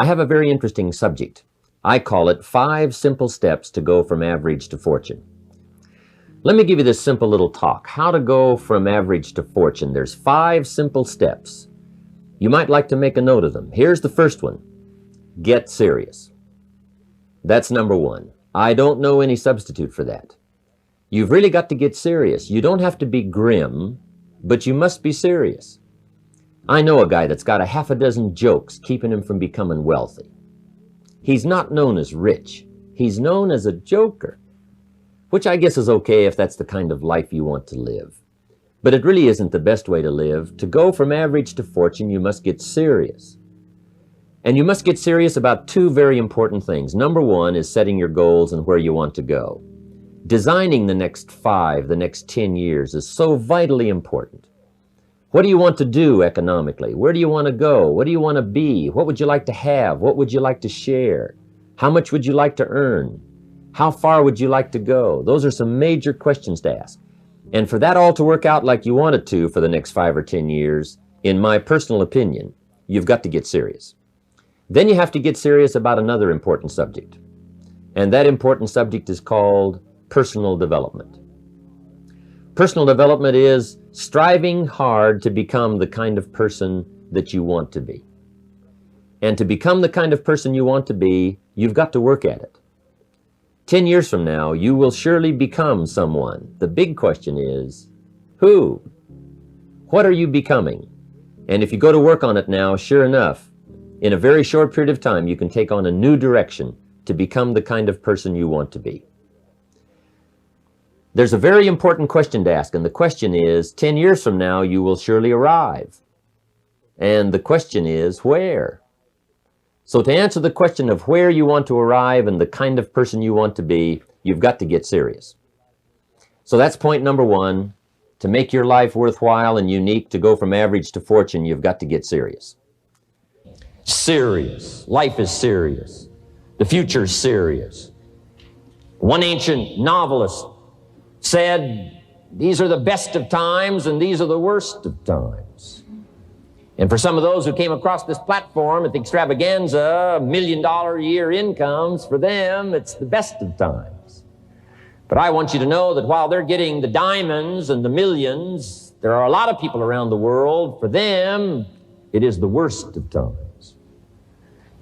I have a very interesting subject. I call it 5 simple steps to go from average to fortune. Let me give you this simple little talk. How to go from average to fortune. There's 5 simple steps. You might like to make a note of them. Here's the first one. Get serious. That's number 1. I don't know any substitute for that. You've really got to get serious. You don't have to be grim, but you must be serious. I know a guy that's got a half a dozen jokes keeping him from becoming wealthy. He's not known as rich. He's known as a joker, which I guess is okay if that's the kind of life you want to live. But it really isn't the best way to live. To go from average to fortune, you must get serious. And you must get serious about 2 very important things. Number 1 is setting your goals and where you want to go. Designing the next 5, the next 10 years is so vitally important. What do you want to do economically? Where do you want to go? What do you want to be? What would you like to have? What would you like to share? How much would you like to earn? How far would you like to go? Those are some major questions to ask. And for that all to work out like you want it to for the next 5 or 10 years, in my personal opinion, you've got to get serious. Then you have to get serious about another important subject. And that important subject is called personal development. Personal development is striving hard to become the kind of person that you want to be. And to become the kind of person you want to be, you've got to work at it. 10 years from now, you will surely become someone. The big question is, who? What are you becoming? And if you go to work on it now, sure enough, in a very short period of time, you can take on a new direction to become the kind of person you want to be. There's a very important question to ask, and the question is, 10 years from now, you will surely arrive. And the question is, where? So to answer the question of where you want to arrive and the kind of person you want to be, you've got to get serious. So that's point number 1. To make your life worthwhile and unique, to go from average to fortune, you've got to get serious. Serious. Life is serious. The future is serious. One ancient novelist said, these are the best of times and these are the worst of times. And for some of those who came across this platform at the extravaganza, $1 million a year incomes, for them, it's the best of times. But I want you to know that while they're getting the diamonds and the millions, there are a lot of people around the world, for them, it is the worst of times.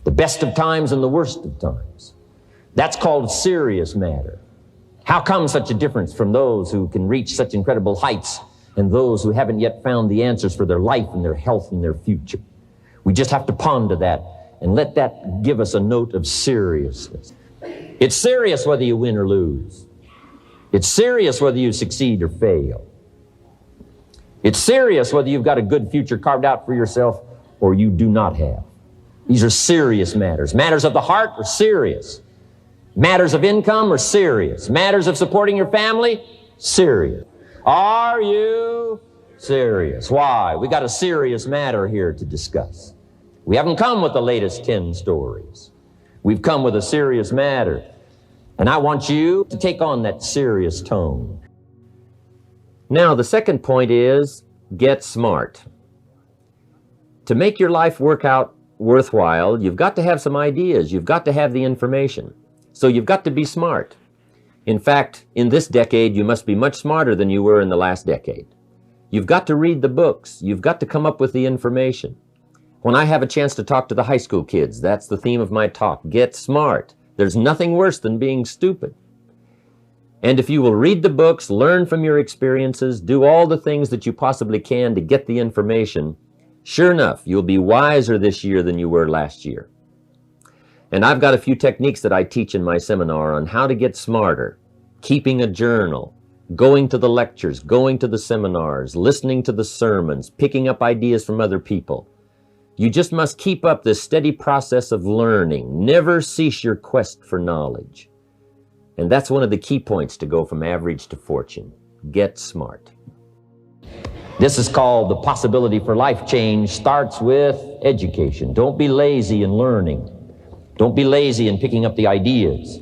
The best of times and the worst of times. That's called serious matter. How come such a difference from those who can reach such incredible heights and those who haven't yet found the answers for their life and their health and their future? We just have to ponder that and let that give us a note of seriousness. It's serious whether you win or lose. It's serious whether you succeed or fail. It's serious whether you've got a good future carved out for yourself or you do not have. These are serious matters. Matters of the heart are serious. Matters of income are serious. Matters of supporting your family, serious. Are you serious? Why? We got a serious matter here to discuss. We haven't come with the latest 10 stories. We've come with a serious matter. And I want you to take on that serious tone. Now, the second point is get smart. To make your life work out worthwhile, you've got to have some ideas. You've got to have the information. So you've got to be smart. In fact, in this decade, you must be much smarter than you were in the last decade. You've got to read the books. You've got to come up with the information. When I have a chance to talk to the high school kids, that's the theme of my talk. Get smart. There's nothing worse than being stupid. And if you will read the books, learn from your experiences, do all the things that you possibly can to get the information, sure enough, you'll be wiser this year than you were last year. And I've got a few techniques that I teach in my seminar on how to get smarter, keeping a journal, going to the lectures, going to the seminars, listening to the sermons, picking up ideas from other people. You just must keep up this steady process of learning. Never cease your quest for knowledge. And that's one of the key points to go from average to fortune. Get smart. This is called the possibility for life change starts with education. Don't be lazy in learning. Don't be lazy in picking up the ideas.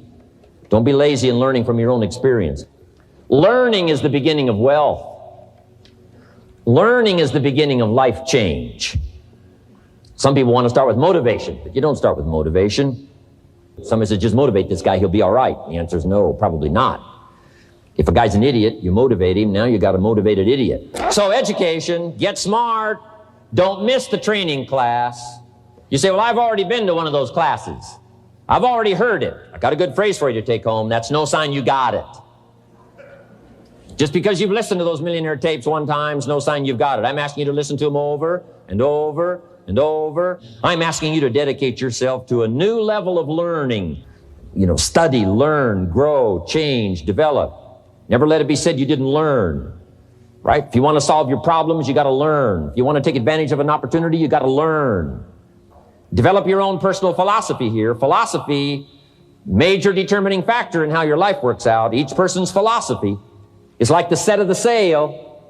Don't be lazy in learning from your own experience. Learning is the beginning of wealth. Learning is the beginning of life change. Some people want to start with motivation, but you don't start with motivation. Somebody says, just motivate this guy, he'll be all right. The answer is no, probably not. If a guy's an idiot, you motivate him, now you got a motivated idiot. So education, get smart. Don't miss the training class. You say, well, I've already been to one of those classes. I've already heard it. I got a good phrase for you to take home. That's no sign you got it. Just because you've listened to those millionaire tapes one time is no sign you've got it. I'm asking you to listen to them over and over and over. I'm asking you to dedicate yourself to a new level of learning. Study, learn, grow, change, develop. Never let it be said you didn't learn, right? If you want to solve your problems, you got to learn. If you want to take advantage of an opportunity, you got to learn. Develop your own personal philosophy here. Philosophy, major determining factor in how your life works out. Each person's philosophy is like the set of the sail.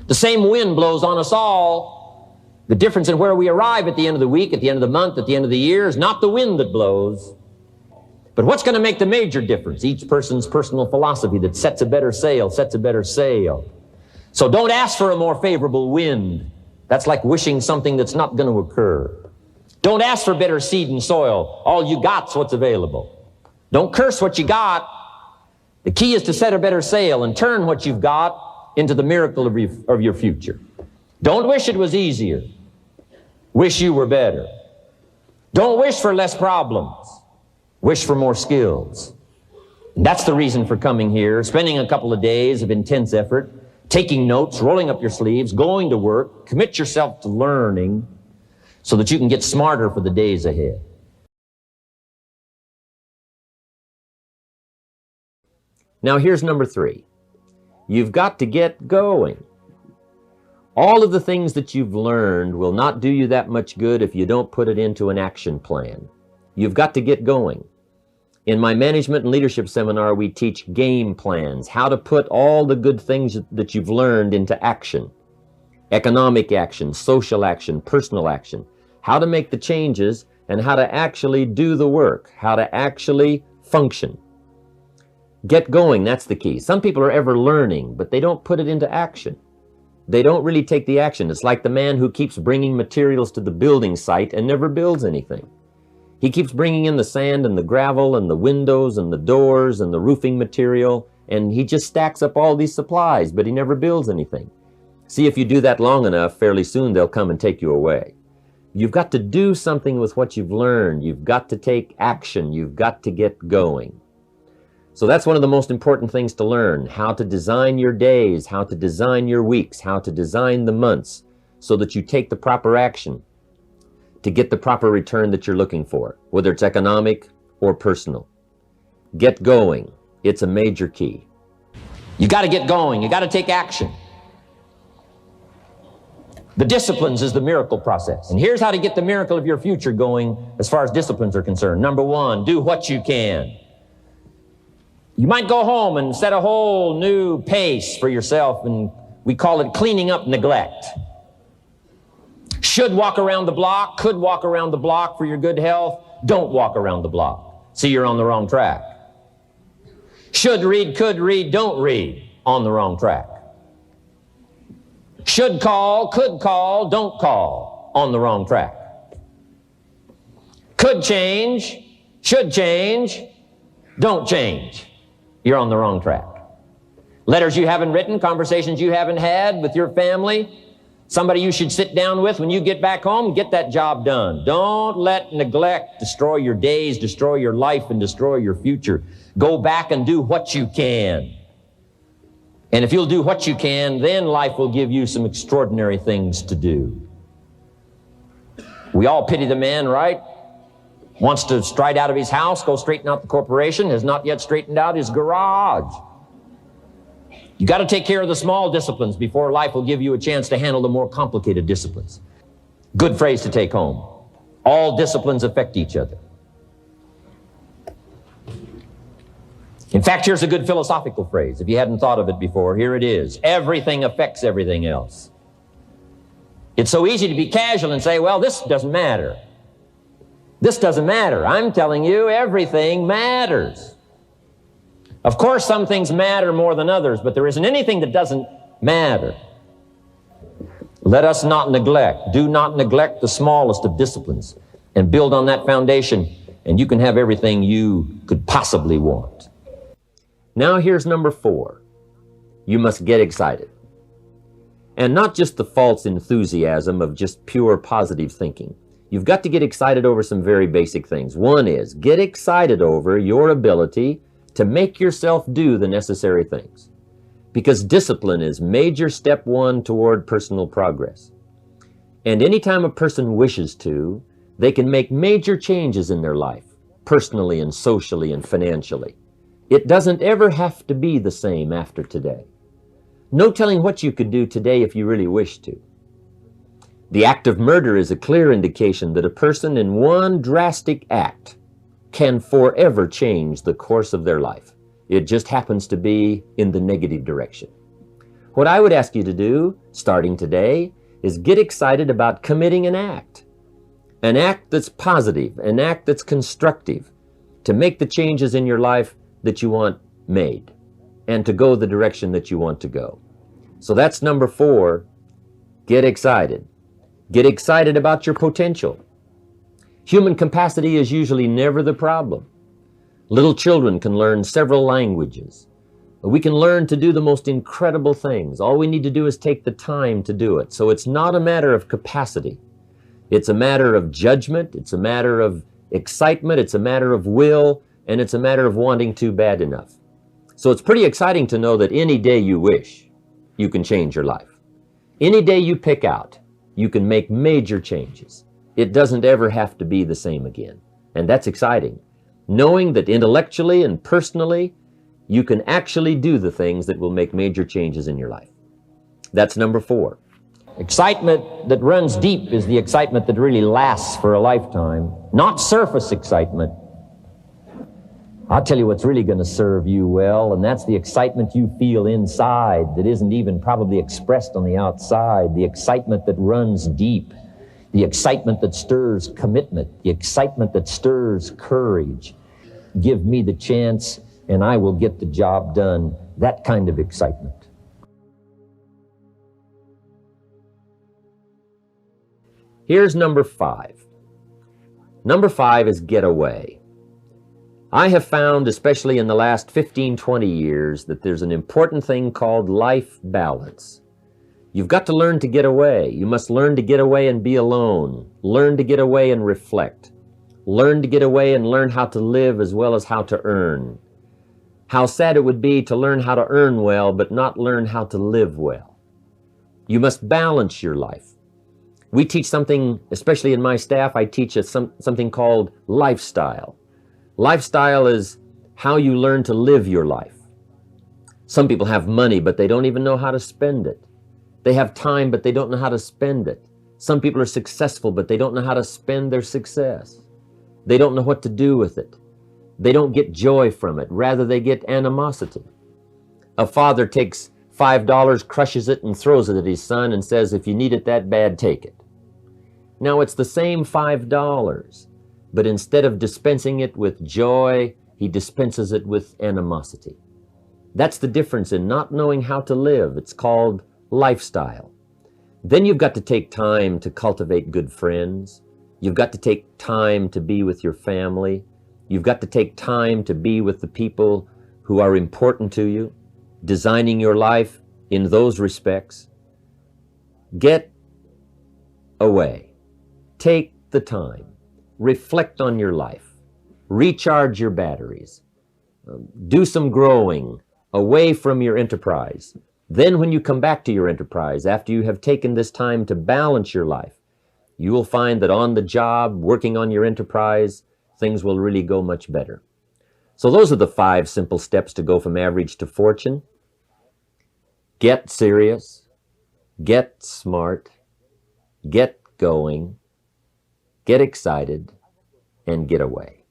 The same wind blows on us all. The difference in where we arrive at the end of the week, at the end of the month, at the end of the year is not the wind that blows. But what's going to make the major difference? Each person's personal philosophy that sets a better sail, sets a better sail. So don't ask for a more favorable wind. That's like wishing something that's not going to occur. Don't ask for better seed and soil. All you got's what's available. Don't curse what you got. The key is to set a better sail and turn what you've got into the miracle of your future. Don't wish it was easier. Wish you were better. Don't wish for less problems. Wish for more skills. And that's the reason for coming here, spending a couple of days of intense effort, taking notes, rolling up your sleeves, going to work, commit yourself to learning so that you can get smarter for the days ahead. Now here's number 3. You've got to get going. All of the things that you've learned will not do you that much good if you don't put it into an action plan. You've got to get going. In my management and leadership seminar, we teach game plans, how to put all the good things that you've learned into action. Economic action, social action, personal action. How to make the changes and how to actually do the work, how to actually function. Get going, that's the key. Some people are ever learning, but they don't put it into action. They don't really take the action. It's like the man who keeps bringing materials to the building site and never builds anything. He keeps bringing in the sand and the gravel and the windows and the doors and the roofing material, and he just stacks up all these supplies, but he never builds anything. See, if you do that long enough, fairly soon they'll come and take you away. You've got to do something with what you've learned. You've got to take action. You've got to get going. So that's one of the most important things to learn, how to design your days, how to design your weeks, how to design the months so that you take the proper action to get the proper return that you're looking for, whether it's economic or personal. Get going. It's a major key. You got to get going. You got to take action. The disciplines is the miracle process. And here's how to get the miracle of your future going as far as disciplines are concerned. Number 1, do what you can. You might go home and set a whole new pace for yourself, and we call it cleaning up neglect. Should walk around the block, could walk around the block for your good health. Don't walk around the block. See, you're on the wrong track. Should read, could read, don't read. On the wrong track. Should call, could call, don't call. On the wrong track. Could change, should change, don't change. You're on the wrong track. Letters you haven't written, conversations you haven't had with your family, somebody you should sit down with when you get back home, get that job done. Don't let neglect destroy your days, destroy your life, and destroy your future. Go back and do what you can. And if you'll do what you can, then life will give you some extraordinary things to do. We all pity the man, right? Wants to stride out of his house, go straighten out the corporation, has not yet straightened out his garage. You got to take care of the small disciplines before life will give you a chance to handle the more complicated disciplines. Good phrase to take home. All disciplines affect each other. In fact, here's a good philosophical phrase. If you hadn't thought of it before, here it is. Everything affects everything else. It's so easy to be casual and say, well, this doesn't matter. This doesn't matter. I'm telling you, everything matters. Of course, some things matter more than others, but there isn't anything that doesn't matter. Let us not neglect. Do not neglect the smallest of disciplines, and build on that foundation, and you can have everything you could possibly want. Now here's number 4. You must get excited. And not just the false enthusiasm of just pure positive thinking. You've got to get excited over some very basic things. One is, get excited over your ability to make yourself do the necessary things. Because discipline is major step 1 toward personal progress. And anytime a person wishes to, they can make major changes in their life, personally and socially and financially. It doesn't ever have to be the same after today. No telling what you could do today if you really wish to. The act of murder is a clear indication that a person in one drastic act can forever change the course of their life. It just happens to be in the negative direction. What I would ask you to do, starting today, is get excited about committing an act that's positive, an act that's constructive, to make the changes in your life that you want made, and to go the direction that you want to go. So that's number 4, get excited. Get excited about your potential. Human capacity is usually never the problem. Little children can learn several languages. We can learn to do the most incredible things. All we need to do is take the time to do it. So it's not a matter of capacity. It's a matter of judgment. It's a matter of excitement. It's a matter of will. And it's a matter of wanting to bad enough. So it's pretty exciting to know that any day you wish, you can change your life. Any day you pick out, you can make major changes. It doesn't ever have to be the same again. And that's exciting. Knowing that intellectually and personally, you can actually do the things that will make major changes in your life. That's number 4. Excitement that runs deep is the excitement that really lasts for a lifetime, not surface excitement. I'll tell you what's really going to serve you well, and that's the excitement you feel inside that isn't even probably expressed on the outside, the excitement that runs deep, the excitement that stirs commitment, the excitement that stirs courage. Give me the chance, and I will get the job done. That kind of excitement. Here's number 5. Number 5 is get away. I have found, especially in the last 15, 20 years, that there's an important thing called life balance. You've got to learn to get away. You must learn to get away and be alone. Learn to get away and reflect. Learn to get away and learn how to live as well as how to earn. How sad it would be to learn how to earn well, but not learn how to live well. You must balance your life. We teach something, especially in my staff, I teach something called lifestyle. Lifestyle is how you learn to live your life. Some people have money, but they don't even know how to spend it. They have time, but they don't know how to spend it. Some people are successful, but they don't know how to spend their success. They don't know what to do with it. They don't get joy from it. Rather, they get animosity. A father takes $5, crushes it, and throws it at his son and says, if you need it that bad, take it. Now, it's the same $5. But instead of dispensing it with joy, he dispenses it with animosity. That's the difference in not knowing how to live. It's called lifestyle. Then you've got to take time to cultivate good friends. You've got to take time to be with your family. You've got to take time to be with the people who are important to you, designing your life in those respects. Get away. Take the time. Reflect on your life. Recharge your batteries. Do some growing away from your enterprise. Then when you come back to your enterprise, after you have taken this time to balance your life, you will find that on the job, working on your enterprise, things will really go much better. So those are the 5 simple steps to go from average to fortune. Get serious. Get smart. Get going. Get excited, and get away.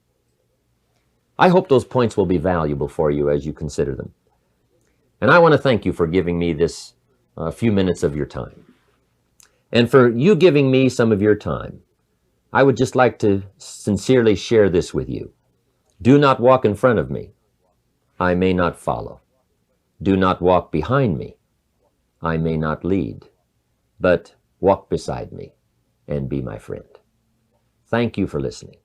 I hope those points will be valuable for you as you consider them. And I want to thank you for giving me this few minutes of your time. And for you giving me some of your time, I would just like to sincerely share this with you. Do not walk in front of me. I may not follow. Do not walk behind me. I may not lead. But walk beside me and be my friend. Thank you for listening.